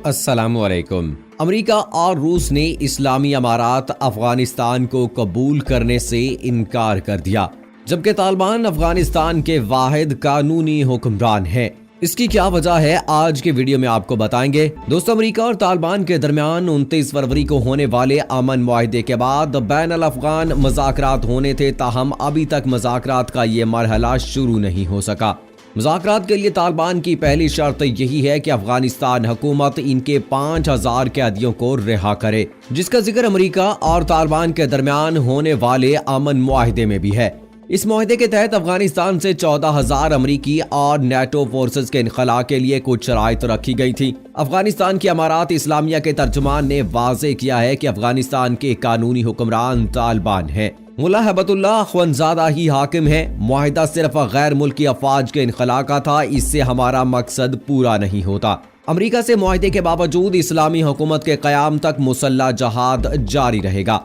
अस्सलामुअलैकुम। अमेरिका और रूस ने इस्लामी अमारात अफगानिस्तान को कबूल करने से इनकार कर दिया, जबकि तालिबान अफगानिस्तान के वाहिद कानूनी हुक्मरान हैं। इसकी क्या वजह है, आज के वीडियो में आपको बताएंगे। दोस्तों, अमेरिका और तालिबान के दरमियान 29 फरवरी को होने वाले अमन मुआहदे के बाद बैन अल-अफगान मुज़ाकरात होने थे, ताहम अभी तक मुज़ाकरात का ये मरहला शुरू नहीं हो सका। मुज़ाकरात के लिए तालिबान की पहली शर्त यही है कि अफगानिस्तान हुकूमत इनके 5000 कैदियों को रिहा करे, जिसका जिक्र अमेरिका और तालिबान के दरमियान होने वाले अमन मुआहदे में भी है। इस मुआहदे के तहत अफगानिस्तान से 14,000 अमरीकी और नेटो फोर्सेस के इनखला के लिए कुछ शराइत रखी गई थी। अफगानिस्तान की अमारात इस्लामिया के तर्जुमान ने वाज़े किया है कि अफगानिस्तान के कानूनी हुक्मरान तालिबान हैं। मुल्ला हैबतुल्लाह अखवंदज़ादा ही हाकिम है। मुआहिदा सिर्फ गैर मुल्की अफवाज के इनखला का था, इससे हमारा मकसद पूरा नहीं होता। अमेरिका से मुआहिदे के बावजूद इस्लामी हुकूमत के क़याम तक मुसल्लह जहाद जारी रहेगा।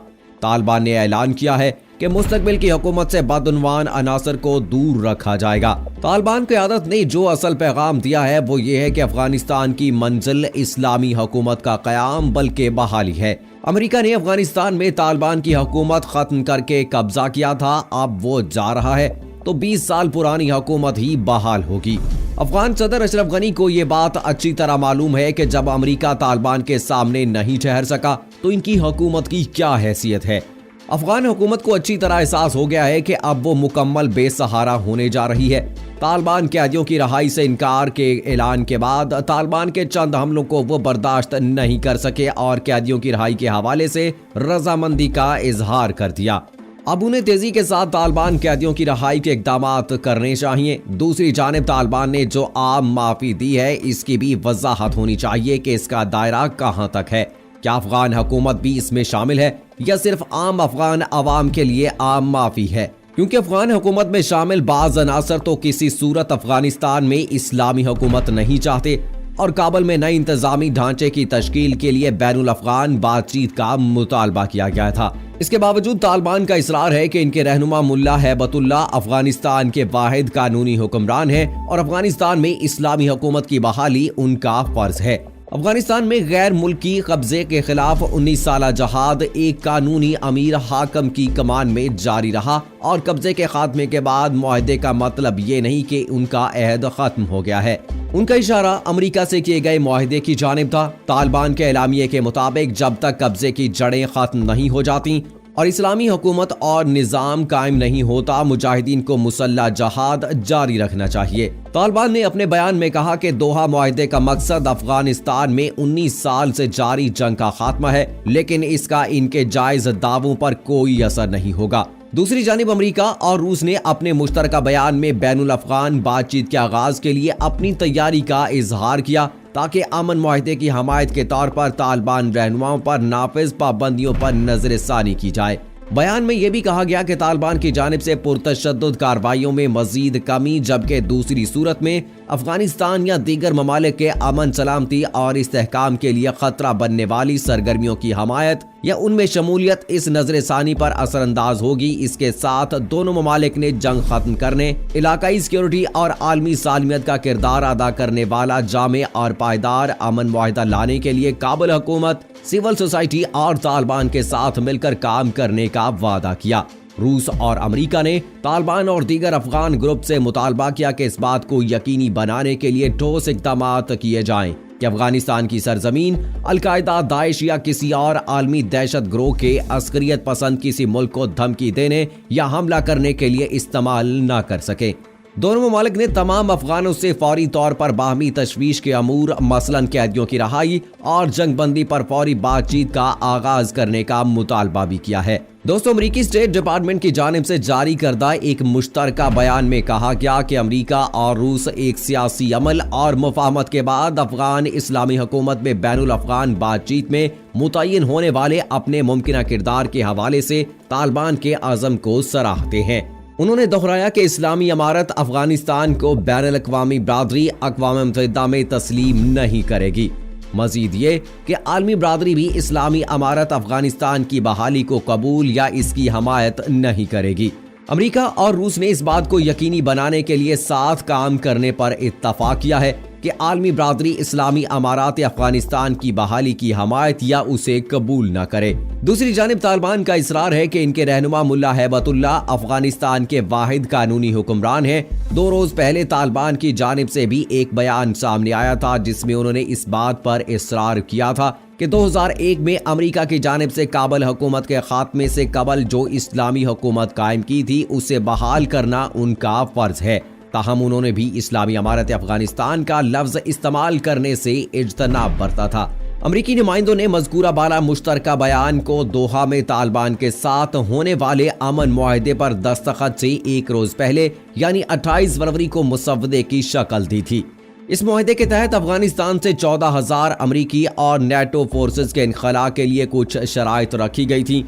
तालिबान ने ऐलान किया है कि मुस्तकबिल की हुकूमत से बदउनवान अनासर को दूर रखा जाएगा। तालिबान क़यादत ने जो असल पैगाम दिया है वो ये है कि अफगानिस्तान की मंजिल इस्लामी हुकूमत का क़याम बल्कि बहाली है। अमेरिका ने अफगानिस्तान में तालिबान की हुकूमत खत्म करके कब्जा किया था, अब वो जा रहा है तो 20 साल पुरानी हुकूमत ही बहाल होगी। अफगान सदर अशरफ गनी को ये बात अच्छी तरह मालूम है कि जब अमेरिका तालिबान के सामने नहीं ठहर सका तो इनकी हुकूमत की क्या हैसियत है। अफगान हुकूमत को अच्छी तरह एहसास हो गया है कि अब वो मुकम्मल बेसहारा होने जा रही है। तालिबान कैदियों की रहाई से इनकार के ऐलान के बाद तालिबान के चंद हमलों को वो बर्दाश्त नहीं कर सके और कैदियों की रहाई के हवाले से रजामंदी का इजहार कर दिया। अब उन्हें तेजी के साथ तालिबान कैदियों की रहाई के इक़दामात करने चाहिए। दूसरी जानिब तालिबान ने जो आम माफी दी है, इसकी भी वजाहत होनी चाहिए कि इसका दायरा कहां तक है। क्या अफगान हुकूमत भी इसमें शामिल है या सिर्फ आम अफगान अवाम के लिए आम माफी है? क्योंकि अफगान हुकूमत में शामिल बाज़ अनासर तो किसी सूरत अफगानिस्तान में इस्लामी हुकूमत नहीं चाहते और काबुल में नए इंतजामी ढांचे की तश्कील के लिए बैनुल अफगान बातचीत का मुतालबा किया गया था। इसके बावजूद तालिबान का इसरार है कि इनके रहनुमा मुल्ला हैबतुल्लाह अफगानिस्तान के वाहिद कानूनी हुक्मरान हैं और अफगानिस्तान में इस्लामी हुकूमत की बहाली उनका फर्ज है। अफगानिस्तान में गैर मुल्की कब्जे के खिलाफ 19 साला जहाद एक कानूनी अमीर हाकम की कमान में जारी रहा और कब्जे के खात्मे के बाद मुआहदे का मतलब ये नहीं कि उनका अहद खत्म हो गया है। उनका इशारा अमेरिका से किए गए मुआहदे की जानिब था। तालिबान के एलामिये के मुताबिक जब तक कब्जे की जड़ें खत्म नहीं हो जाती और इस्लामी हुकूमत और निज़ाम कायम नहीं होता, मुजाहिदीन को मुसल्लह जहाद जारी रखना चाहिए। तालिबान ने अपने बयान में कहा कि दोहा मुआहदे का मकसद अफगानिस्तान में 19 साल से जारी जंग का खात्मा है, लेकिन इसका इनके जायज दावों पर कोई असर नहीं होगा। दूसरी जानिब अमेरिका और रूस ने अपने मुश्तरका बयान में बैनुल अफगान बातचीत के आगाज के लिए अपनी तैयारी का इजहार किया, ताकि अमन मुआहदे की हमायत के तौर पर तालिबान रहनुमाओं पर नाफिज पाबंदियों पर नजरसानी की जाए। बयान में यह भी कहा गया कि तालिबान की जानिब से पुरतशद्दुद कार्रवाइयों में मजीद कमी, जबकि दूसरी सूरत में अफगानिस्तान या दीगर ममालिक के अमन सलामती और इस्तेहकाम के लिए खतरा बनने वाली सरगर्मियों की हमायत या उनमें शमूलियत इस नजरसानी पर असरअंदाज होगी। इसके साथ दोनों ममालिक ने जंग खत्म करने, इलाकाई सिक्योरिटी और आलमी सालमियत का किरदार अदा करने वाला जामे और पायदार अमन मुआहिदा लाने के लिए काबुल हुकूमत, सिविल सोसाइटी और तालिबान के साथ मिलकर काम करने का वादा किया। रूस और अमेरिका ने तालिबान और दीगर अफगान ग्रुप से मुतालबा किया कि इस बात को यकीनी बनाने के लिए ठोस इक़दामात किए जाएं कि अफगानिस्तान की सरजमीन अल-कायदा, दाइश या किसी और आलमी दहशत ग्रोह के अस्करियत पसंद किसी मुल्क को धमकी देने या हमला करने के लिए इस्तेमाल न कर सके। दोनों ममालिक ने तमाम अफगानों से फौरी तौर पर बाहमी तशवीश के अमूर, मसलन कैदियों की रहाई और जंगबंदी पर फौरी बातचीत का आगाज करने का मुतालबा भी किया है। दोस्तों, अमेरिकी स्टेट डिपार्टमेंट की जानिब से जारी करदा एक मुश्तरका बयान में कहा गया कि अमेरिका और रूस एक सियासी अमल और मुफाहमत के बाद अफगान इस्लामी हुकूमत में बैनुल अफगान बातचीत में मुतय्यन होने वाले अपने मुमकिन किरदार के हवाले से तालिबान के आज़म को सराहते हैं। उन्होंने दोहराया कि इस्लामी अमारत अफगानिस्तान को बैनुल अक़वामी बरादरी अक़वाम मुत्तहिदा में तस्लीम नहीं करेगी। मजीद ये कि आलमी बरादरी भी इस्लामी अमारत अफगानिस्तान की बहाली को कबूल या इसकी हमायत नहीं करेगी। अमेरिका और रूस ने इस बात को यकीनी बनाने के लिए साथ काम करने पर इत्तफाक किया है कि आलमी बरादरी इस्लामी अमारात अफगानिस्तान की बहाली की हमायत या उसे कबूल न करे। दूसरी जानिब तालिबान का इसरार है कि इनके रहनुमा मुल्ला हैबतुल्लाह अफगानिस्तान के वाहिद कानूनी हुक्मरान हैं। 2 रोज पहले तालिबान की जानिब से भी एक बयान सामने आया था जिसमें उन्होंने इस बात पर इसरार किया था कि 2001 में अमेरिका की जानिब से काबुल हुकूमत के खात्मे से कबल जो इस्लामी हुकूमत कायम की थी उसे बहाल करना उनका फर्ज है। ताहम उन्होंने भी इस्लामी अमारत अफगानिस्तान का लफ्ज इस्तेमाल करने से इज्तनाब बरता था। अमरीकी नुमाइंदों ने मज़कूरा बाला मुश्तरका बयान को दोहा में तालिबान के साथ होने वाले अमन मुआहदे पर दस्तखत से 1 रोज पहले यानी 28 फरवरी को मुसव्वदे की शक्ल दी थी। इस मुआहदे के तहत अफगानिस्तान से 14,000 अमरीकी और नेटो फोर्सेस के इनखला के लिए कुछ शराइत रखी गई थी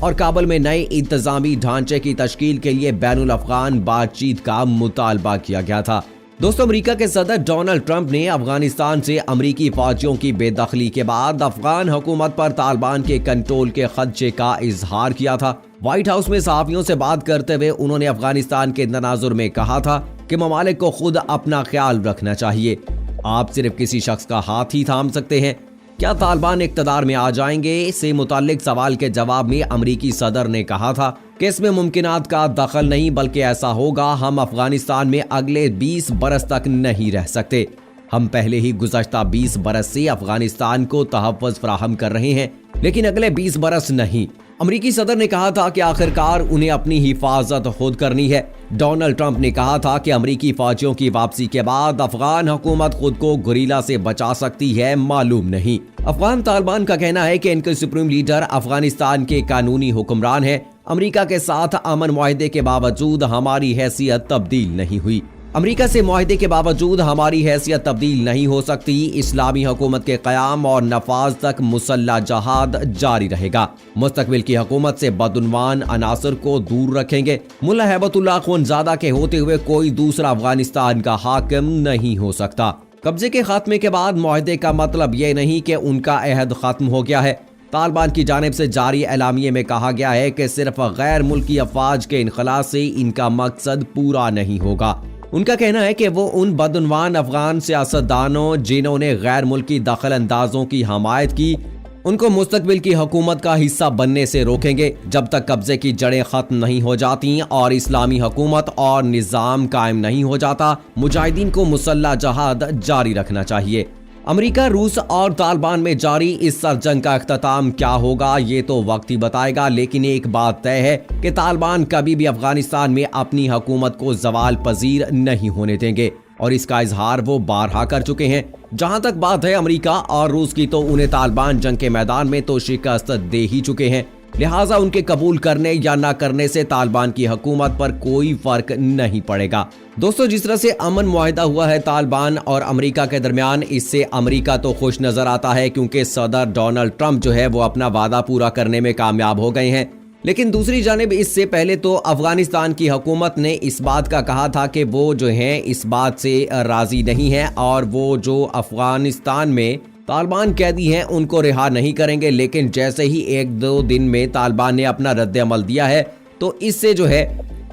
और काबुल में नए इंतजामी ढांचे की तश्कील के लिए बैनुल अफगान बातचीत का मुतालबा किया गया था। दोस्तों, अमेरिका के सदर डोनाल्ड ट्रंप ने अफगानिस्तान से अमरीकी फौजियों की बेदखली के बाद अफगान हुकूमत पर तालिबान के कंट्रोल के खदशे का इजहार किया था। व्हाइट हाउस में सहाफियों से बात करते हुए उन्होंने अफगानिस्तान के तनाजुर में कहा था कि ममालिक को खुद अपना ख्याल रखना चाहिए, आप सिर्फ किसी शख्स का हाथ ही थाम सकते हैं। क्या तालिबान इक़्तिदार में आ जाएंगे से मुताल्लिक सवाल के जवाब में अमरीकी सदर ने कहा था कि इसमें मुमकिनात का दखल नहीं बल्कि ऐसा होगा हम अफगानिस्तान में अगले 20 बरस तक नहीं रह सकते। हम पहले ही गुज़श्ता 20 बरस से अफगानिस्तान को तहफ़्फ़ुज़ फराहम कर रहे हैं लेकिन अगले 20 बरस नहीं। अमरीकी सदर ने कहा था कि आखिरकार उन्हें अपनी हिफाजत खुद करनी है। डोनाल्ड ट्रंप ने कहा था कि अमरीकी फौजियों की वापसी के बाद अफगान हुकूमत खुद को गुरीला से बचा सकती है, मालूम नहीं। अफगान तालिबान का कहना है कि इनके सुप्रीम लीडर अफगानिस्तान के कानूनी हुक्मरान हैं। अमरीका के साथ अमन मुआहदे के बावजूद हमारी हैसियत तब्दील नहीं हुई। अमरीका से मुआहदे के बावजूद हमारी हैसियत तब्दील नहीं हो सकती। इस्लामी हुकूमत के क़याम और नफाज तक मुसल्लह जहाद जारी रहेगा। मुस्तकबिल की हुकूमत से बदउनवान अनासर को दूर रखेंगे। मुल्ला हैबतुल्लाह अख़ुंज़ादा के होते हुए कोई दूसरा अफगानिस्तान का हाकिम नहीं हो सकता। कब्जे के खात्मे के बाद मुआहदे का मतलब ये नहीं कि उनका अहद खत्म हो गया है। तालिबान की जानिब से जारी एलामिये में कहा गया है कि सिर्फ गैर मुल्की अफवाज के इनखला से इनका मकसद पूरा नहीं होगा। उनका कहना है कि वो उन बदउनवान अफगान सियासतदानों जिन्होंने गैर मुल्की दखल अंदाजों की हमायत की उनको मुस्तकबिल की हुकूमत का हिस्सा बनने से रोकेंगे जब तक कब्जे की जड़ें खत्म नहीं हो जाती और इस्लामी हुकूमत और निज़ाम कायम नहीं हो जाता। मुजाहिदीन को मुसल्लह जहाद जारी रखना चाहिए। अमेरिका, रूस और तालिबान में जारी इस सरजंग का अख्ताम क्या होगा ये तो वक्त ही बताएगा, लेकिन एक बात तय है कि तालिबान कभी भी अफगानिस्तान में अपनी हुकूमत को ज़वाल पजीर नहीं होने देंगे और इसका इजहार वो बारहा कर चुके हैं। जहां तक बात है अमेरिका और रूस की, तो उन्हें तालिबान जंग के मैदान में तो शिकस्त दे ही चुके हैं, लिहाजा उनके कबूल करने या ना करने से तालिबान की हुकूमत पर कोई फर्क नहीं पड़ेगा। दोस्तों, जिस तरह से अमन मुआहिदा हुआ है तालिबान और अमेरिका के दरमियान, इससे अमेरिका तो खुश नजर आता है क्योंकि सदर डोनाल्ड ट्रंप जो है वो अपना वादा पूरा करने में कामयाब हो गए हैं। लेकिन दूसरी जानिब इससे पहले तो अफगानिस्तान की हुकूमत ने इस बात का कहा था कि वो जो है इस बात से राजी नहीं है और वो जो अफगानिस्तान में तालिबान कैदी हैं उनको रिहा नहीं करेंगे। लेकिन जैसे ही 1-2 दिन में तालिबान ने अपना रद्द अमल दिया है तो इससे जो है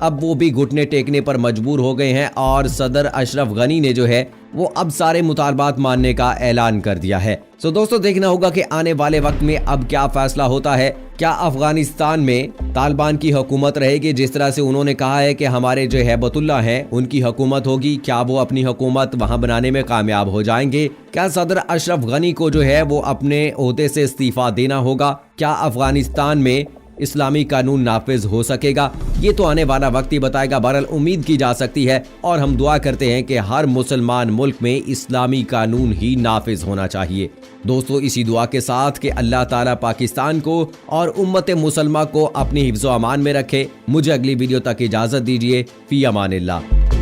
अब वो भी घुटने टेकने पर मजबूर हो गए हैं और सदर अशरफ गनी ने जो है वो अब सारे मुतालबात मानने का ऐलान कर दिया है। तो दोस्तों, देखना होगा कि आने वाले वक्त में अब क्या फैसला होता है। क्या अफगानिस्तान में तालिबान की हुकूमत रहेगी जिस तरह से उन्होंने कहा है कि हमारे जो हैबतुल्लाह हैं उनकी हुकूमत होगी? क्या वो अपनी हुकूमत वहां बनाने में कामयाब हो जाएंगे? क्या सदर अशरफ गनी को जो है वो अपने ओहदे से इस्तीफा देना होगा? क्या अफगानिस्तान में इस्लामी कानून नाफिज हो सकेगा? ये तो आने वाला वक्त ही बताएगा। बहरहाल उम्मीद की जा सकती है और हम दुआ करते हैं कि हर मुसलमान मुल्क में इस्लामी कानून ही नाफिज होना चाहिए। दोस्तों, इसी दुआ के साथ कि अल्लाह ताला पाकिस्तान को और उम्मत मुसलमा को अपनी हिफ्ज़-ओ-अमान में रखे। मुझे अगली वीडियो तक इजाज़त दीजिए। फी अमानिल्लाह।